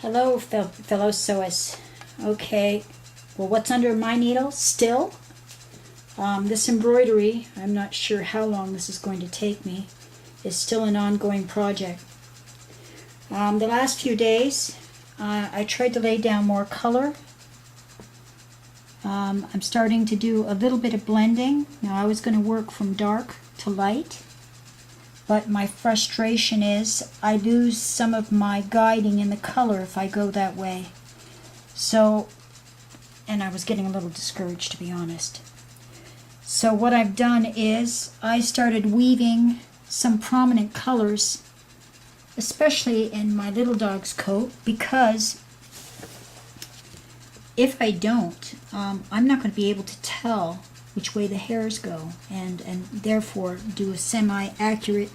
Hello, fellow sewists. Okay, well, what's under my needle still? This embroidery, I'm not sure how long this is going to take me, is still an ongoing project. The last few days, I tried to lay down more color. I'm starting to do a little bit of blending. Now, I was going to work from dark to light, but my frustration is I lose some of my guiding in the color if I go that way. So, and I was getting a little discouraged, to be honest. So what I've done is I started weaving some prominent colors, especially in my little dog's coat, because if I don't, I'm not going to be able to tell which way the hairs go, and therefore do a semi-accurate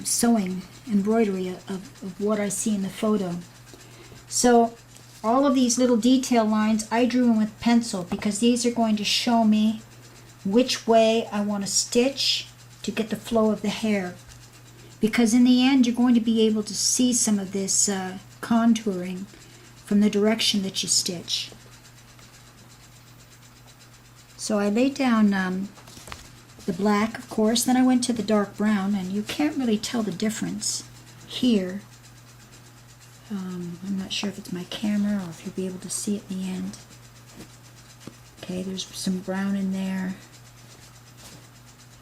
sewing embroidery of what I see in the photo. So all of these little detail lines I drew in with pencil because these are going to show me which way I want to stitch to get the flow of the hair, because in the end you're going to be able to see some of this contouring from the direction that you stitch. So I laid down the black, of course, then I went to the dark brown, and you can't really tell the difference here. I'm not sure if it's my camera or if you'll be able to see it in the end. Okay, there's some brown in there.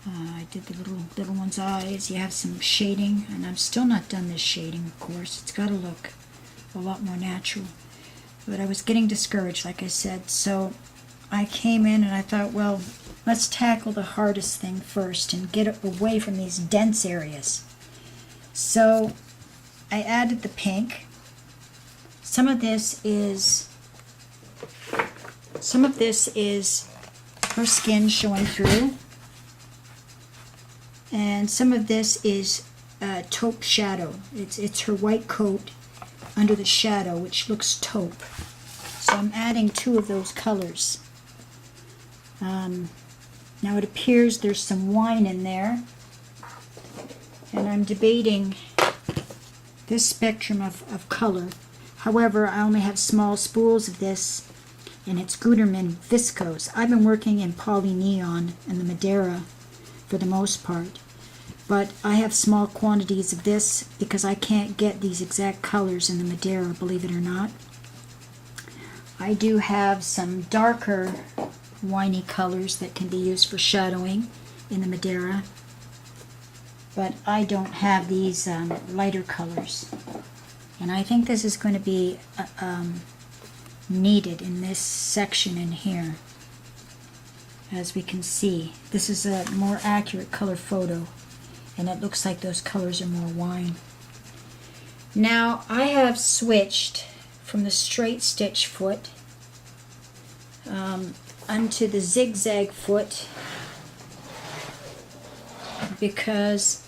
I did the little one's eyes. You have some shading, and I'm still not done this shading, of course. It's got to look a lot more natural. But I was getting discouraged, like I said, so I came in and I thought, well, let's tackle the hardest thing first and get away from these dense areas. So I added the pink. Some of this is her skin showing through, and some of this is taupe shadow. It's her white coat under the shadow, which looks taupe. So I'm adding two of those colors. Now it appears there's some wine in there, and I'm debating this spectrum of color. However, I only have small spools of this, and it's Gutermann viscose. I've been working in poly neon and the Madeira for the most part, but I have small quantities of this because I can't get these exact colors in the Madeira, believe it or not. I do have some darker winey colors that can be used for shadowing in the Madeira, but I don't have these lighter colors, and I think this is going to be needed in this section in here. As we can see, this is a more accurate color photo, and it looks like those colors are more wine. Now I have switched from the straight stitch foot onto the zigzag foot because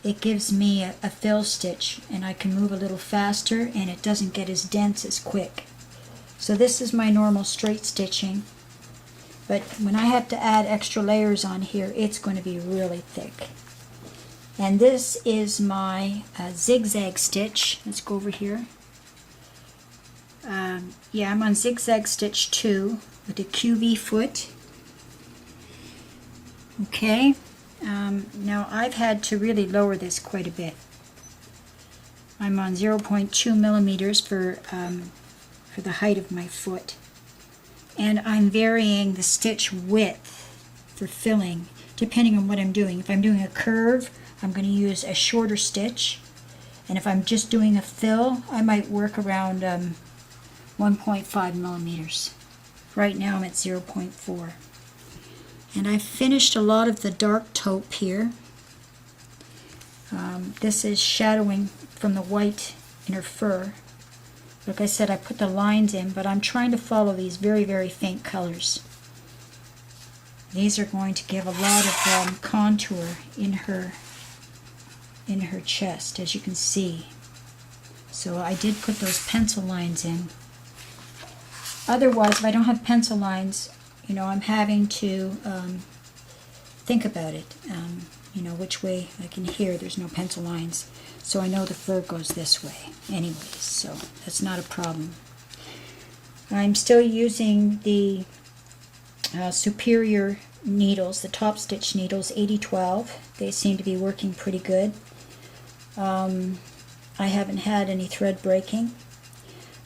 it gives me a fill stitch, and I can move a little faster and it doesn't get as dense as quick. So this is my normal straight stitching, but when I have to add extra layers on here, it's going to be really thick. And this is my zigzag stitch. Let's go over here. Yeah, I'm on zigzag stitch 2 with a QV foot. Okay, now I've had to really lower this quite a bit. I'm on 0.2 millimeters for the height of my foot, and I'm varying the stitch width for filling depending on what I'm doing. If I'm doing a curve, I'm going to use a shorter stitch, and if I'm just doing a fill, I might work around 1.5 millimeters. Right now I'm at 0.4. And I've finished a lot of the dark taupe here. This is shadowing from the white in her fur. Like I said, I put the lines in, but I'm trying to follow these very, very faint colors. These are going to give a lot of contour in her chest, as you can see. So I did put those pencil lines in. Otherwise, if I don't have pencil lines, I'm having to think about it. you know, which way. I can hear there's no pencil lines. So I know the fur goes this way anyways, so that's not a problem. I'm still using the Superior needles, the top stitch needles, 8012. They seem to be working pretty good. I haven't had any thread breaking.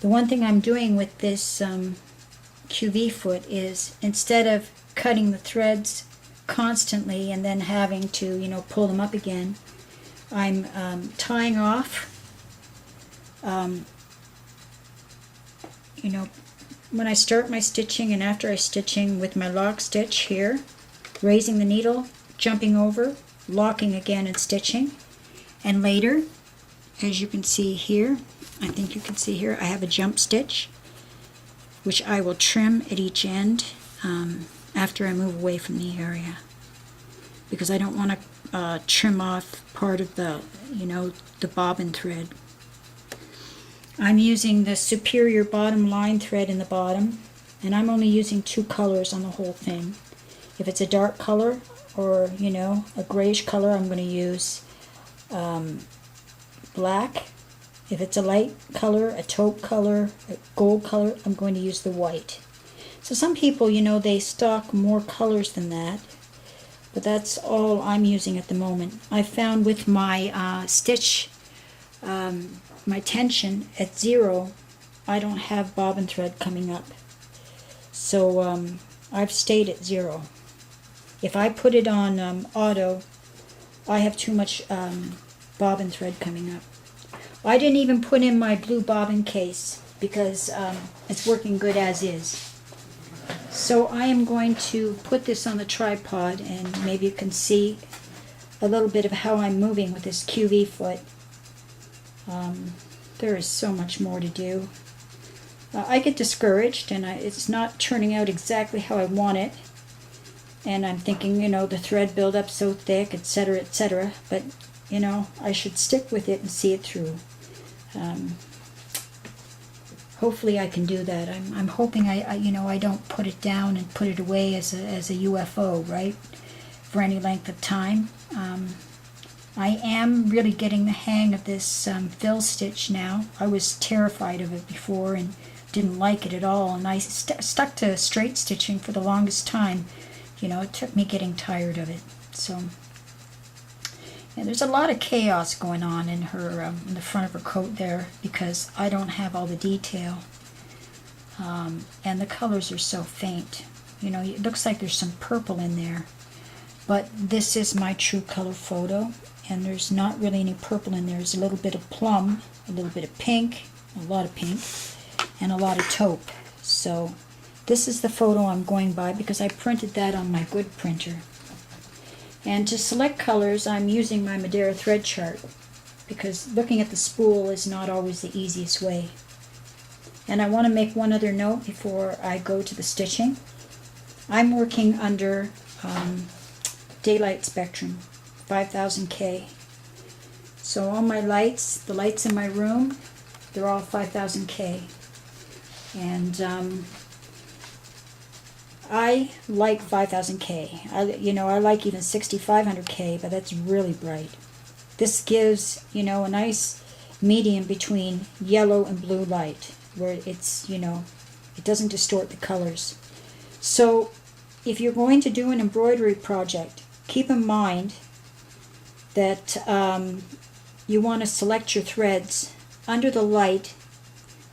The one thing I'm doing with this QV foot is, instead of cutting the threads constantly and then having to, you know, pull them up again, I'm tying off, you know, when I start my stitching and after I stitching with my lock stitch here, raising the needle, jumping over, locking again and stitching. And later, as you can see here, I think you can see here, I have a jump stitch, which I will trim at each end after I move away from the area, because I don't want to trim off part of the, you know, the bobbin thread. I'm using the Superior bottom line thread in the bottom, and I'm only using 2 colors on the whole thing. If it's a dark color or, you know, a grayish color, I'm going to use black. If it's a light color, a taupe color, a gold color, I'm going to use the white. So some people, you know, they stock more colors than that, but that's all I'm using at the moment. I found with my stitch, my tension at 0, I don't have bobbin thread coming up. So I've stayed at 0. If I put it on auto, I have too much bobbin thread coming up. I didn't even put in my blue bobbin case because it's working good as is. So I am going to put this on the tripod, and maybe you can see a little bit of how I'm moving with this QV foot. There is so much more to do. I get discouraged, and it's not turning out exactly how I want it. And I'm thinking, you know, the thread buildup so thick, etc., etc. But, you know, I should stick with it and see it through. Hopefully I can do that. I'm hoping you know, I don't put it down and put it away as a UFO, right? For any length of time. I am really getting the hang of this fill stitch now. I was terrified of it before and didn't like it at all, and I stuck to straight stitching for the longest time. You know, it took me getting tired of it. So, yeah, there's a lot of chaos going on in her, in the front of her coat there, because I don't have all the detail, and the colors are so faint. You know, it looks like there's some purple in there, but this is my true color photo, and there's not really any purple in there. There's a little bit of plum, a little bit of pink, a lot of pink, and a lot of taupe. So this is the photo I'm going by because I printed that on my good printer. And to select colors, I'm using my Madeira thread chart, because looking at the spool is not always the easiest way. And I want to make one other note before I go to the stitching. I'm working under daylight spectrum, 5000K. So all my lights, the lights in my room, they're all 5000K. And I like 5000K. I like even 6500K, but that's really bright. This gives, you know, a nice medium between yellow and blue light, where it's, you know, it doesn't distort the colors. So if you're going to do an embroidery project, keep in mind that you want to select your threads under the light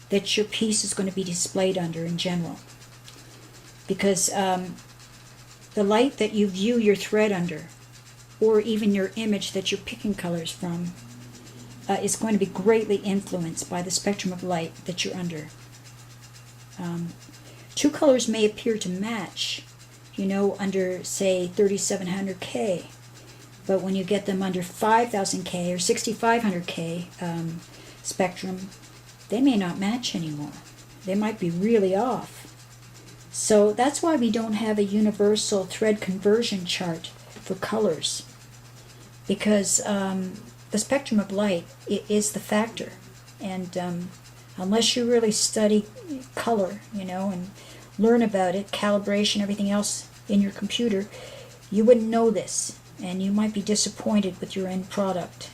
that your piece is going to be displayed under in general. Because the light that you view your thread under, or even your image that you're picking colors from, is going to be greatly influenced by the spectrum of light that you're under. 2 colors may appear to match, you know, under, say, 3700K, but when you get them under 5000K or 6500K spectrum, they may not match anymore. They might be really off. So that's why we don't have a universal thread conversion chart for colors, because the spectrum of light is the factor, and unless you really study color, you know, and learn about it, calibration, everything else in your computer, you wouldn't know this. and you might be disappointed with your end product.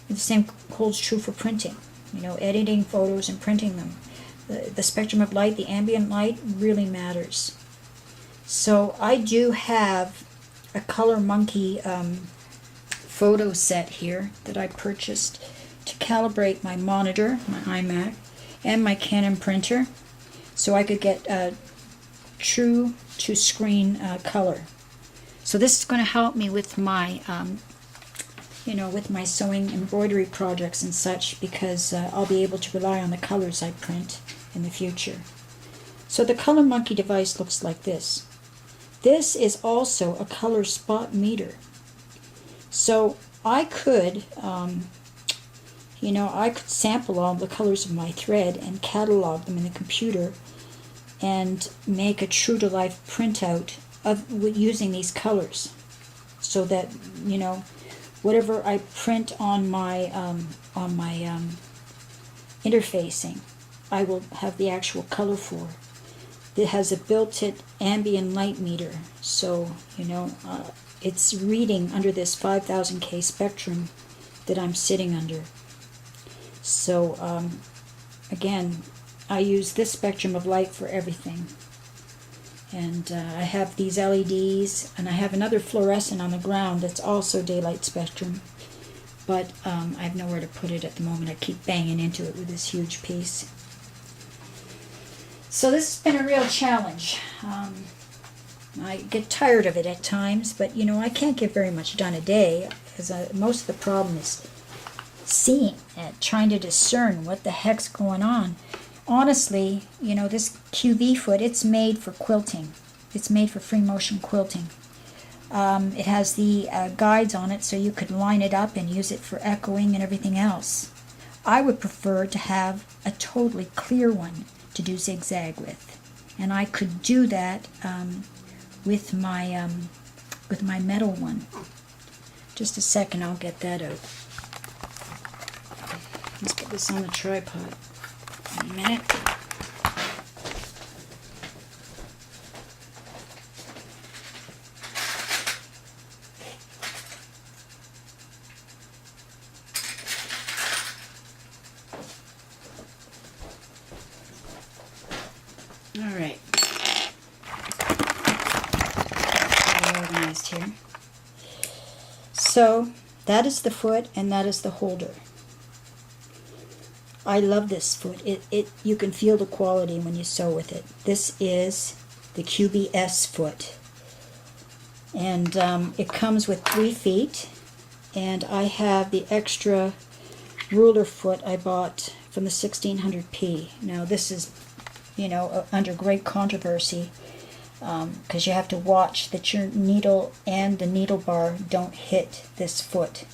The same holds true for printing. You know, editing photos and printing them. The spectrum of light, the ambient light, really matters. So I do have a Color Monkey photo set here that I purchased to calibrate my monitor, my iMac, and my Canon printer, so I could get true to screen color. So this is going to help me with my with my sewing embroidery projects and such, because I'll be able to rely on the colors I print in the future. So the Color Monkey device looks like this. This is also a color spot meter. So I could, I could sample all the colors of my thread and catalog them in the computer and make a true-to-life printout of using these colors, so that whatever I print on my interfacing, I will have the actual color for. It has a built-in ambient light meter, so it's reading under this 5000K spectrum that I'm sitting under. So again, I use this spectrum of light for everything. And I have these LEDs, and I have another fluorescent on the ground that's also daylight spectrum, but I have nowhere to put it at the moment. I keep banging into it with this huge piece. So this has been a real challenge. I get tired of it at times, but I can't get very much done a day, because most of the problem is seeing and trying to discern what the heck's going on. Honestly, this QV foot, it's made for quilting. It's made for free motion quilting. It has the guides on it, so you could line it up and use it for echoing and everything else. I would prefer to have a totally clear one to do zigzag with, and I could do that with my metal one. Just a second, I'll get that out. Let's get this on the tripod. A minute. All right. Organized here. So that is the foot, and that is the holder. I love this foot. You can feel the quality when you sew with it. This is the QBS foot, and it comes with 3 feet, and I have the extra ruler foot I bought from the 1600p. Now this is under great controversy, because you have to watch that your needle and the needle bar don't hit this foot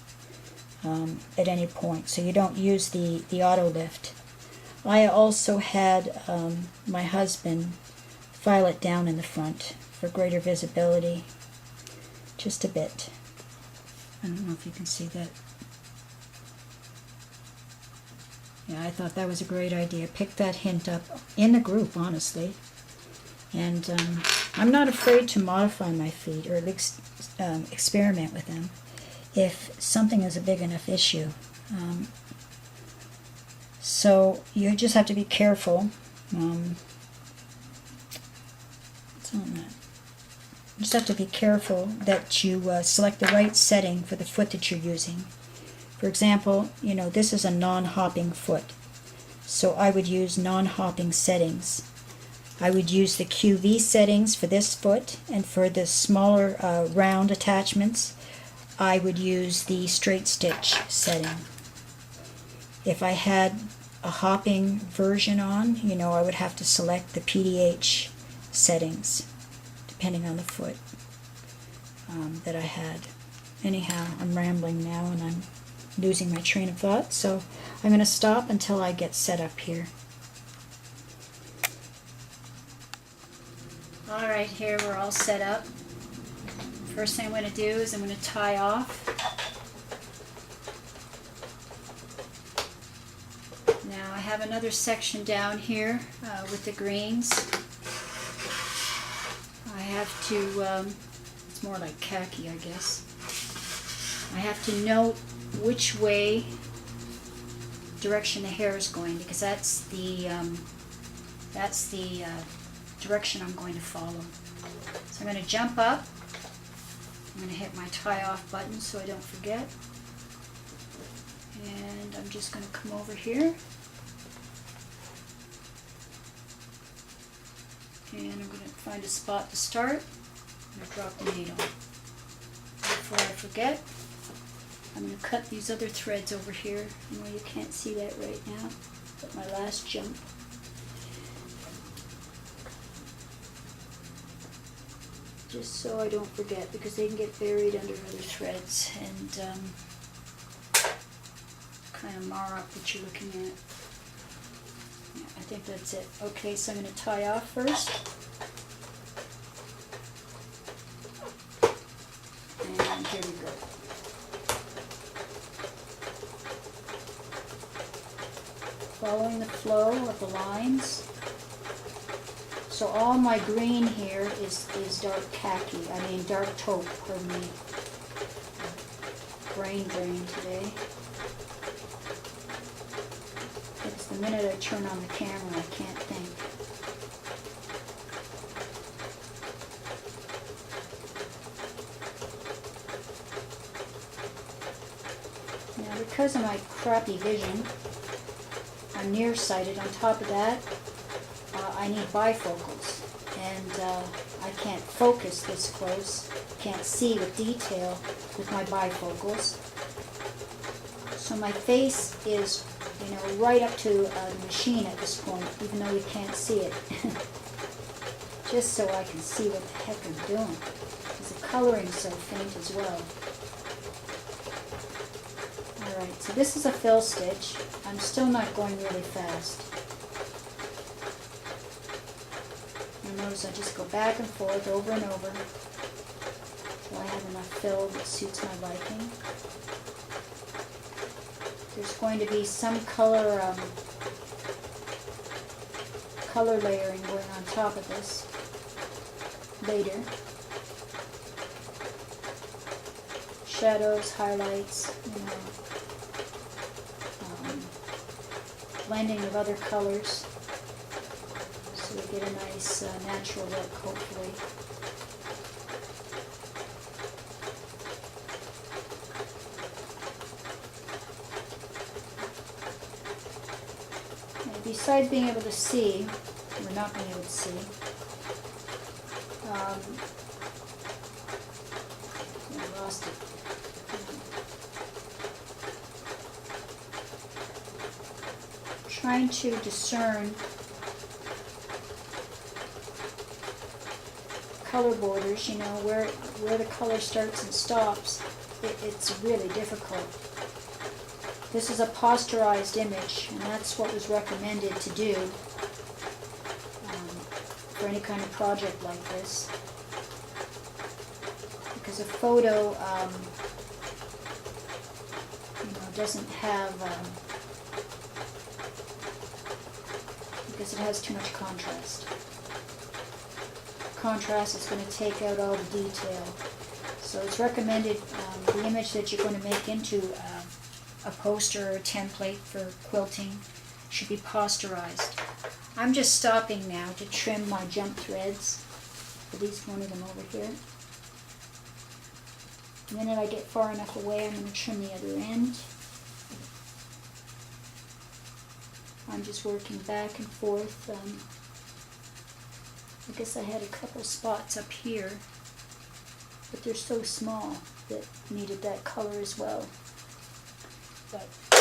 at any point, so you don't use the auto lift. I also had my husband file it down in the front for greater visibility, just a bit. I don't know if you can see that. Yeah, I thought that was a great idea. Pick that hint up in the group, honestly. And I'm not afraid to modify my feet, or at least experiment with them, if something is a big enough issue. So you just have to be careful. What's on that? You just have to be careful that you select the right setting for the foot that you're using. For example, this is a non-hopping foot, so I would use non-hopping settings. I would use the QV settings for this foot, and for the smaller round attachments, I would use the straight stitch setting. If I had a hopping version on, I would have to select the PDH settings, depending on the foot that I had. Anyhow, I'm rambling now, and I'm losing my train of thought, so I'm going to stop until I get set up here. Alright, here we're all set up. First thing I'm going to do is I'm going to tie off. Now I have another section down here with the greens. I have to, it's more like khaki, I guess. I have to note which way direction the hair is going, because that's the direction I'm going to follow. So I'm going to jump up. I'm going to hit my tie off button so I don't forget. And I'm just going to come over here. And I'm going to find a spot to start. I'm going to drop the needle. Before I forget, I'm going to cut these other threads over here. I know you can't see that right now, but my last jump. Just so I don't forget, because they can get buried under other threads and kind of mar up what you're looking at. Yeah, I think that's it. Okay, so I'm going to tie off first. And here we go. Following the flow of the lines. So all my green here is dark khaki, dark taupe, pardon me. Brain drain today. It's the minute I turn on the camera, I can't think. Now because of my crappy vision, I'm nearsighted. On top of that, I need bifocals, and I can't focus this close, can't see with detail with my bifocals. So my face is, right up to the machine at this point, even though you can't see it. Just so I can see what the heck I'm doing, because the coloring's so faint as well. Alright, so this is a fill stitch. I'm still not going really fast. Notice I just go back and forth over and over until I have enough fill that suits my liking. There's going to be some color layering going on top of this later. Shadows, highlights, blending of other colors. So we get a nice natural look, hopefully. And besides being able to see, or not being able to see, I lost it. Trying to discern color borders, where the color starts and stops, it's really difficult. This is a posterized image, and that's what was recommended to do for any kind of project like this. Because a photo, doesn't have, because it has too much contrast. Contrast is going to take out all the detail. So it's recommended the image that you're going to make into a poster or a template for quilting should be posterized. I'm just stopping now to trim my jump threads. At least one of them over here. The minute I get far enough away, I'm going to trim the other end. I'm just working back and forth. I guess I had a couple spots up here, but they're so small that needed that color as well. But I'm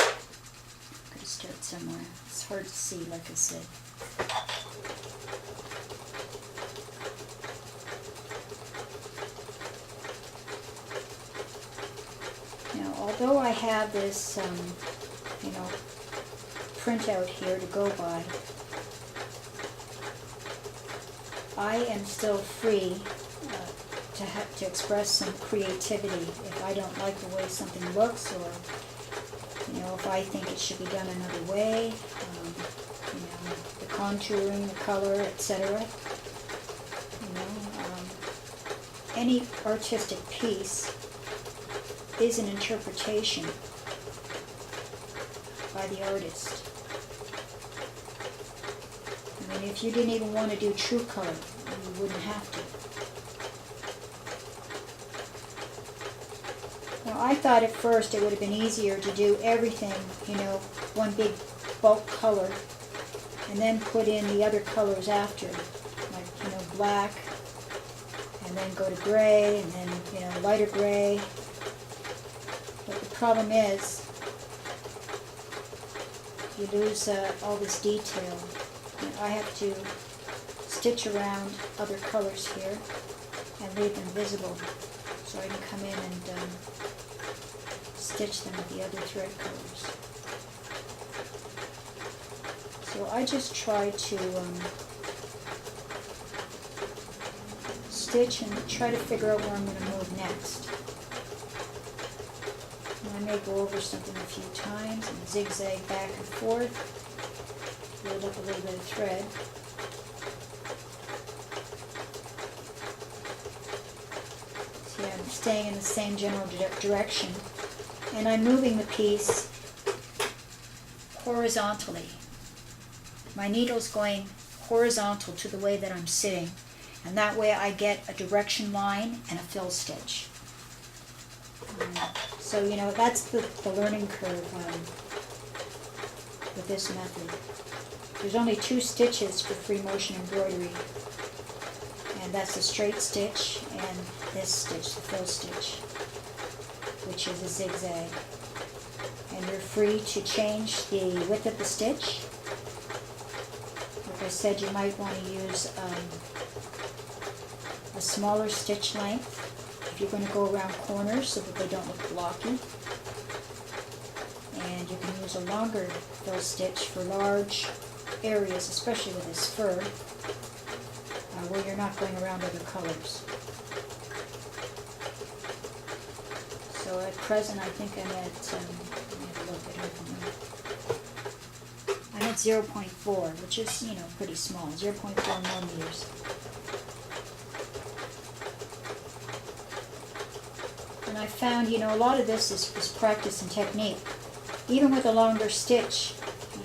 going to start somewhere. It's hard to see, like I said. Now, although I have this, printout here to go by, I am still free to express some creativity if I don't like the way something looks, or if I think it should be done another way, the contouring, the color, etc. Any artistic piece is an interpretation by the artist. I mean, if you didn't even want to do true color, you wouldn't have to. Now, I thought at first it would have been easier to do everything, you know, one big bulk color, and then put in the other colors after, like, you know, black, and then go to gray, and then, you know, lighter gray. But the problem is, you lose all this detail. And I have to stitch around other colors here and leave them visible, so I can come in and stitch them with the other thread colors. So I just try to stitch and try to figure out where I'm going to move next. And I may go over something a few times and zigzag back and forth, build up a little bit of thread. See, I'm staying in the same general direction, and I'm moving the piece horizontally. My needle's going horizontal to the way that I'm sitting, and that way I get a direction line and a fill stitch. So, you know, that's the learning curve with this method. There's only 2 stitches for free motion embroidery, and that's the straight stitch and this stitch, the fill stitch, which is a zigzag. And you're free to change the width of the stitch. Like I said, you might want to use a smaller stitch length if you're going to go around corners so that they don't look blocky. And you can use a longer fill stitch for large areas, especially with this fur, where you're not going around other colors. So at present, I think I'm at, let me have a look at it. I'm at 0.4, which is, you know, pretty small, 0.4 millimeters. And I found, you know, a lot of this is practice and technique. Even with a longer stitch,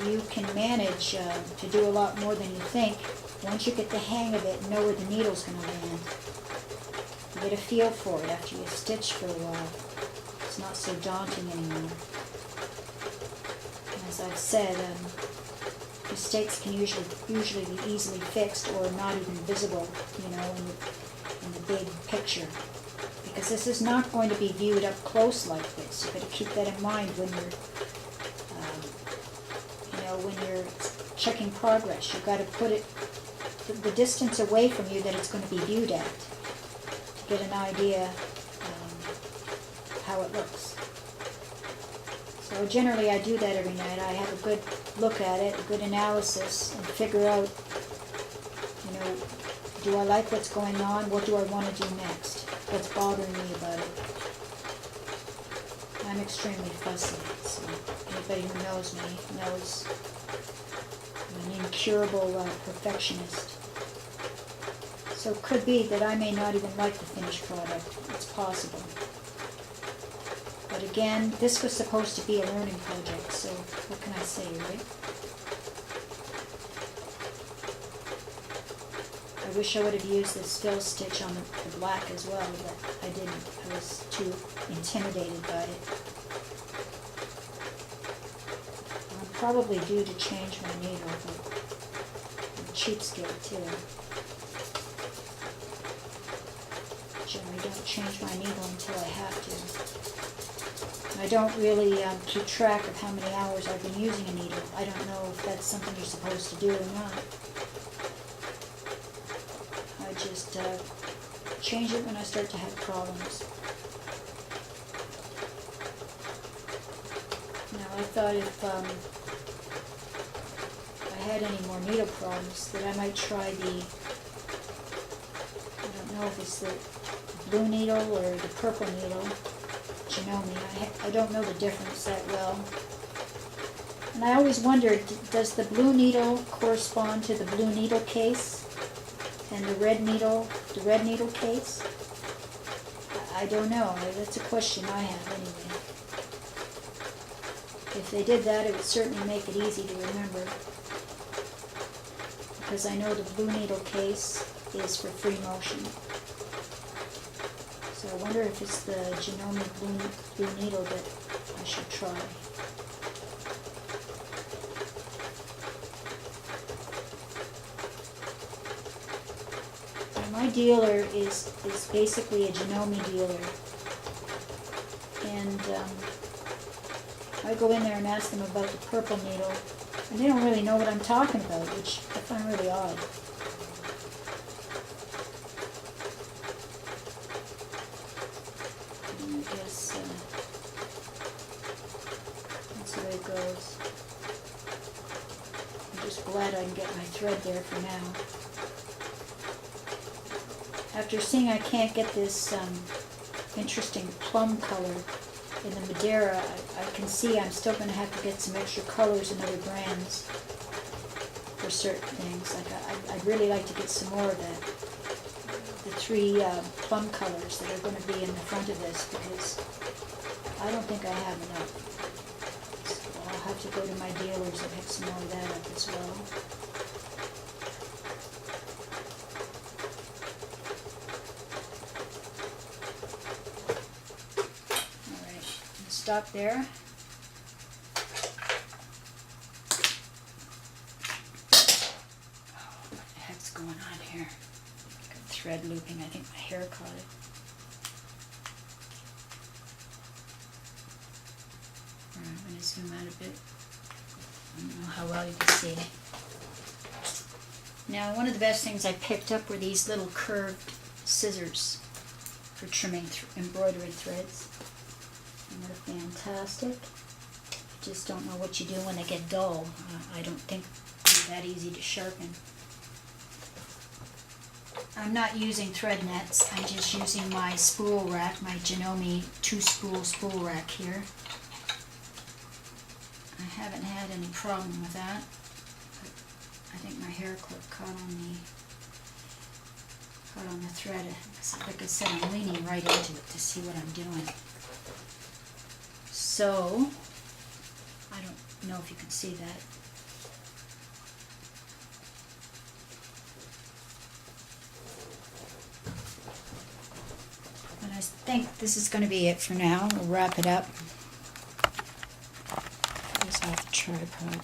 you can manage to do a lot more than you think once you get the hang of it and know where the needle's going to land. You get a feel for it after you stitch for a while. It's not so daunting anymore. And as I've said, mistakes can usually be easily fixed or not even visible, you know, in the big picture. Because this is not going to be viewed up close like this. You've got to keep that in mind when you're checking progress. You've got to put it the distance away from you that it's going to be viewed at to get an idea how it looks. So generally I do that every night. I have a good look at it, a good analysis, and figure out, you know, do I like what's going on? What do I want to do next? What's bothering me about it? I'm extremely fussy, so anybody who knows me knows I'm an incurable perfectionist. So it could be that I may not even like the finished product. It's possible. But again, this was supposed to be a learning project, so what can I say, right? I wish I would have used this fill stitch on the black as well, but I didn't. I was too intimidated by it. I'm probably due to change my needle, but I'm a cheapskate too. Generally don't change my needle until I have to. I don't really keep track of how many hours I've been using a needle. I don't know if that's something you're supposed to do or not. I just change it when I start to have problems. Now I thought if I had any more needle problems that I might try the, I don't know if it's the blue needle or the purple needle, Janome. I don't know the difference that well. And I always wondered, does the blue needle correspond to the blue needle case and the red needle case? I don't know. That's a question I have anyway. If they did that, it would certainly make it easy to remember. Because I know the Blue Needle case is for free motion. So I wonder if it's the Janome Blue Needle that I should try. My dealer is basically a Janome dealer, and I go in there and ask them about the purple needle, and they don't really know what I'm talking about, which I find really odd. And I guess that's the way it goes. I'm just glad I can get my thread there for now. After seeing I can't get this interesting plum color in the Madeira, I can see I'm still going to have to get some extra colors in other brands for certain things. Like I'd really like to get some more of the three plum colors that are going to be in the front of this, because I don't think I have enough. So I'll have to go to my dealers and pick some more of that up as well. Stop there. Oh, what the heck's going on here? Got thread looping. I think my hair caught it. All right, I'm going to zoom out a bit. I don't know how well you can see. Now, one of the best things I picked up were these little curved scissors for trimming embroidery threads. And they're fantastic. I just don't know what you do when they get dull. I don't think they're that easy to sharpen. I'm not using thread nets. I'm just using my spool rack, my Janome 2-spool spool rack here. I haven't had any problem with that. But I think my hair clip caught on the thread. Like I said, I'm leaning right into it to see what I'm doing. So, I don't know if you can see that. But I think this is going to be it for now. We'll wrap it up. Put this off the tripod.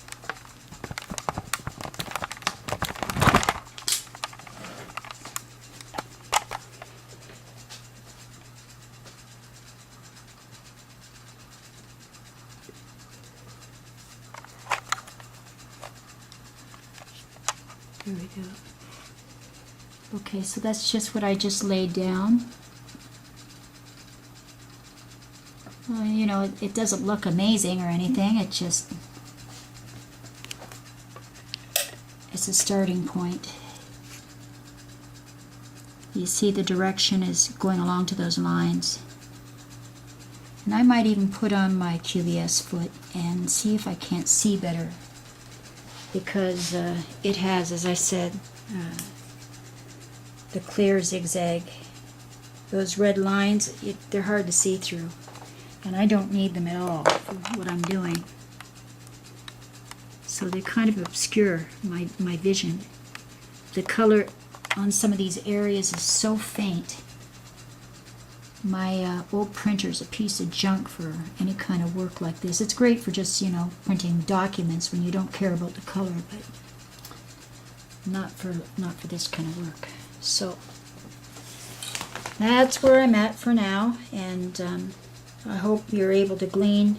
There we go. Okay, so that's just what I just laid down. Well, you know, it doesn't look amazing or anything. It's a starting point. You see the direction is going along to those lines. And I might even put on my QVS foot and see if I can't see better. Because it has, as I said, the clear zigzag. Those red lines, they're hard to see through. And I don't need them at all for what I'm doing. So they kind of obscure my vision. The color on some of these areas is so faint. My old printer's a piece of junk for any kind of work like this. It's great for just, you know, printing documents when you don't care about the color, but not for this kind of work. So that's where I'm at for now, and I hope you're able to glean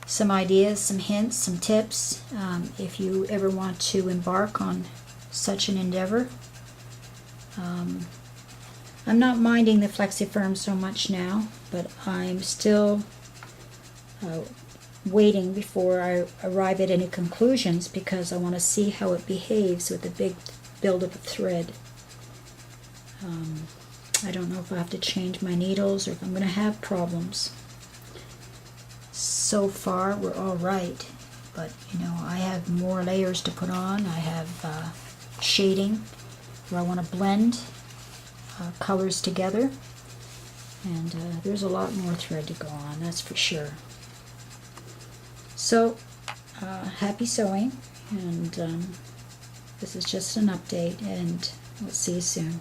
some ideas, some hints, some tips if you ever want to embark on such an endeavor. I'm not minding the FlexiFirm so much now, but I'm still waiting before I arrive at any conclusions, because I want to see how it behaves with a big buildup of thread. I don't know if I have to change my needles or if I'm going to have problems. So far we're all right, but you know, I have more layers to put on. I have shading where I want to blend colors together, And there's a lot more thread to go on, that's for sure. So, happy sewing, and this is just an update, and we'll see you soon.